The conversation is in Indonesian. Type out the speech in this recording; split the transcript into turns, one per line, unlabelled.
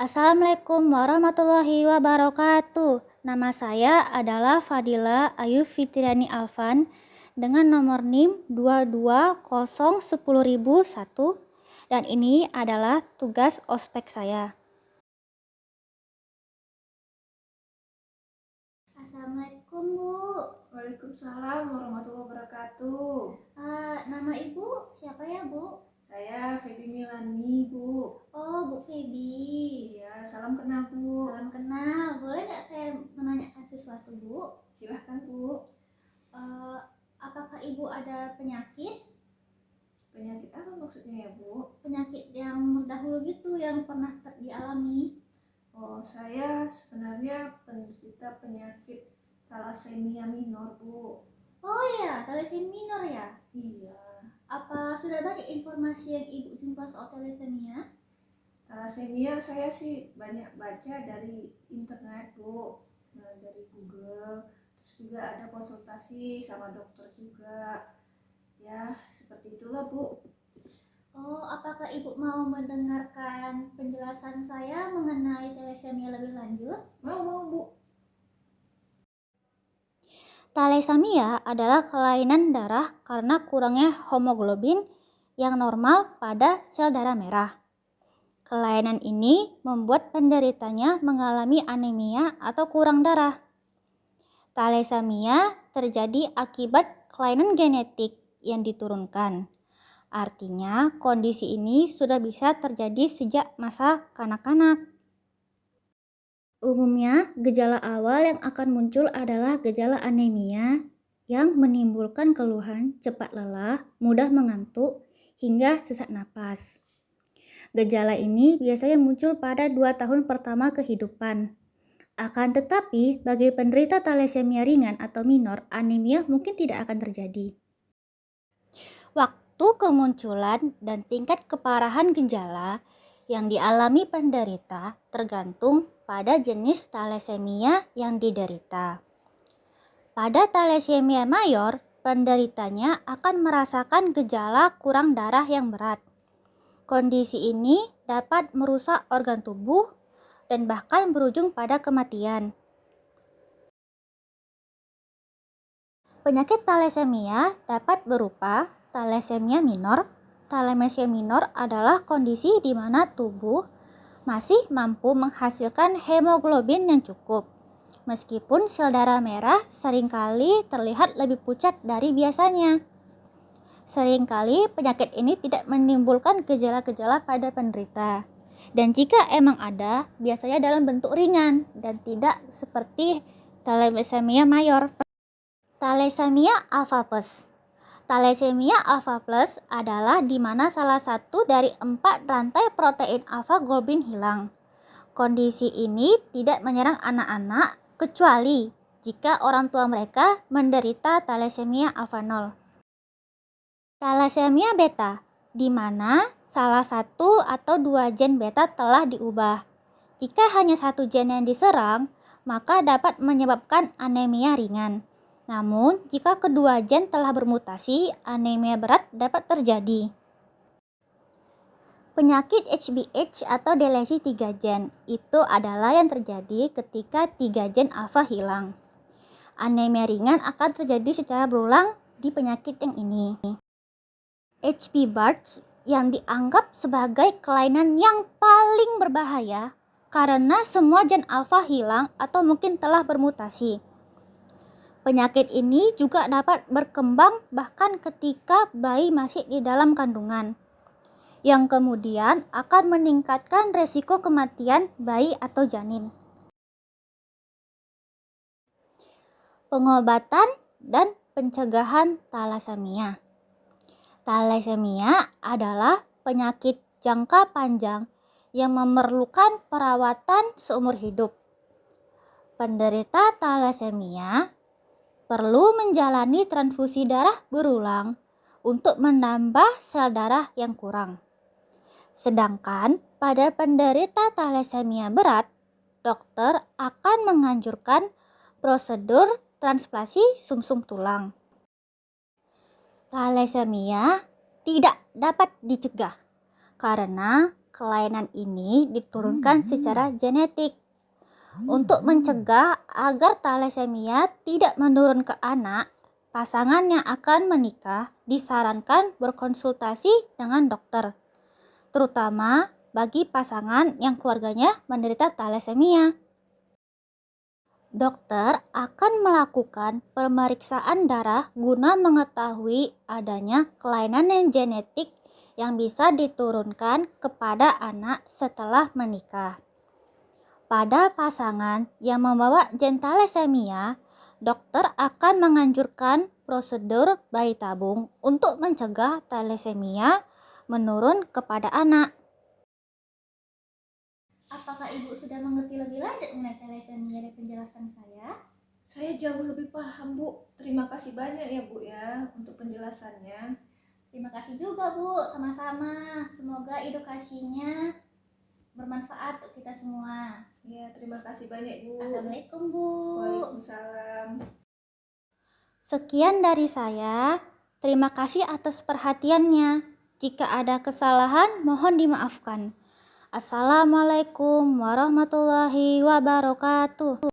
Assalamualaikum warahmatullahi wabarakatuh. Nama saya adalah Fadila Ayu Fitriani Alvan dengan nomor NIM 2201001 dan ini adalah tugas ospek saya. Assalamualaikum Bu.
Waalaikumsalam warahmatullahi wabarakatuh.
Nama Ibu siapa ya Bu?
Saya Feby Milani, Bu.
Oh Bu Feby.
Iya, salam kenal, Bu.
Salam kenal. Boleh nggak saya menanyakan sesuatu Bu?
Silahkan, Bu.
Apakah Ibu ada penyakit?
Penyakit apa maksudnya ya, Bu?
Penyakit yang dahulu gitu yang pernah dialami?
Oh, saya sebenarnya penderita penyakit thalassemia minor, Bu.
Oh ya, thalassemia minor ya?
Iya.
Apa sudah banyak informasi yang Ibu jumpa soal thalassemia?
Thalassemia saya sih banyak baca dari internet, Bu. Nah, dari Google. Terus juga ada konsultasi sama dokter juga. Ya, seperti itulah, Bu.
Oh, apakah Ibu mau mendengarkan penjelasan saya mengenai thalassemia lebih lanjut?
Mau, Bu.
Thalassemia adalah kelainan darah karena kurangnya hemoglobin yang normal pada sel darah merah. Kelainan ini membuat penderitanya mengalami anemia atau kurang darah. Thalassemia terjadi akibat kelainan genetik yang diturunkan. Artinya, kondisi ini sudah bisa terjadi sejak masa kanak-kanak. Umumnya, gejala awal yang akan muncul adalah gejala anemia yang menimbulkan keluhan cepat lelah, mudah mengantuk, hingga sesak napas. Gejala ini biasanya muncul pada 2 tahun pertama kehidupan. Akan tetapi, bagi penderita thalassemia ringan atau minor, anemia mungkin tidak akan terjadi. Waktu kemunculan dan tingkat keparahan gejala yang dialami penderita tergantung pada jenis thalassemia yang diderita. Pada thalassemia mayor, penderitanya akan merasakan gejala kurang darah yang berat. Kondisi ini dapat merusak organ tubuh dan bahkan berujung pada kematian. Penyakit thalassemia dapat berupa thalassemia minor. Thalassemia minor adalah kondisi di mana tubuh masih mampu menghasilkan hemoglobin yang cukup, meskipun sel darah merah seringkali terlihat lebih pucat dari biasanya. Seringkali penyakit ini tidak menimbulkan gejala-gejala pada penderita. Dan jika emang ada, biasanya dalam bentuk ringan dan tidak seperti thalassemia mayor. Thalassemia alpha plus. Thalassemia alpha plus adalah di mana salah satu dari 4 rantai protein alpha globin hilang. Kondisi ini tidak menyerang anak-anak kecuali jika orang tua mereka menderita thalassemia alpha 0. Thalassemia beta, di mana salah satu atau 2 gen beta telah diubah. Jika hanya satu gen yang diserang, maka dapat menyebabkan anemia ringan. Namun, jika kedua gen telah bermutasi, anemia berat dapat terjadi. Penyakit HBH atau delesi 3 gen itu adalah yang terjadi ketika 3 gen alfa hilang. Anemia ringan akan terjadi secara berulang di penyakit yang ini. HB-Barts yang dianggap sebagai kelainan yang paling berbahaya karena semua gen alfa hilang atau mungkin telah bermutasi. Penyakit ini juga dapat berkembang bahkan ketika bayi masih di dalam kandungan, yang kemudian akan meningkatkan resiko kematian bayi atau janin. Pengobatan dan pencegahan thalassemia. Thalassemia adalah penyakit jangka panjang yang memerlukan perawatan seumur hidup. Penderita thalassemia perlu menjalani transfusi darah berulang untuk menambah sel darah yang kurang. Sedangkan pada penderita thalassemia berat, dokter akan menganjurkan prosedur transplantasi sumsum tulang. Thalassemia tidak dapat dicegah karena kelainan ini diturunkan secara genetik. Untuk mencegah agar thalassemia tidak menurun ke anak, pasangan yang akan menikah disarankan berkonsultasi dengan dokter, terutama bagi pasangan yang keluarganya menderita thalassemia. Dokter akan melakukan pemeriksaan darah guna mengetahui adanya kelainan genetik yang bisa diturunkan kepada anak setelah menikah. Pada pasangan yang membawa gen thalassemia, dokter akan menganjurkan prosedur bayi tabung untuk mencegah thalassemia menurun kepada anak. Apakah Ibu sudah mengerti lebih lanjut mengenai thalassemia dari penjelasan saya?
Saya jauh lebih paham, Bu. Terima kasih banyak ya, Bu ya, untuk penjelasannya.
Terima kasih juga, Bu. Sama-sama. Semoga edukasinya bermanfaat untuk kita semua.
Ya, terima kasih banyak, Bu.
Assalamualaikum, Bu.
Waalaikumsalam.
Sekian dari saya. Terima kasih atas perhatiannya. Jika ada kesalahan, mohon dimaafkan. Assalamualaikum warahmatullahi wabarakatuh.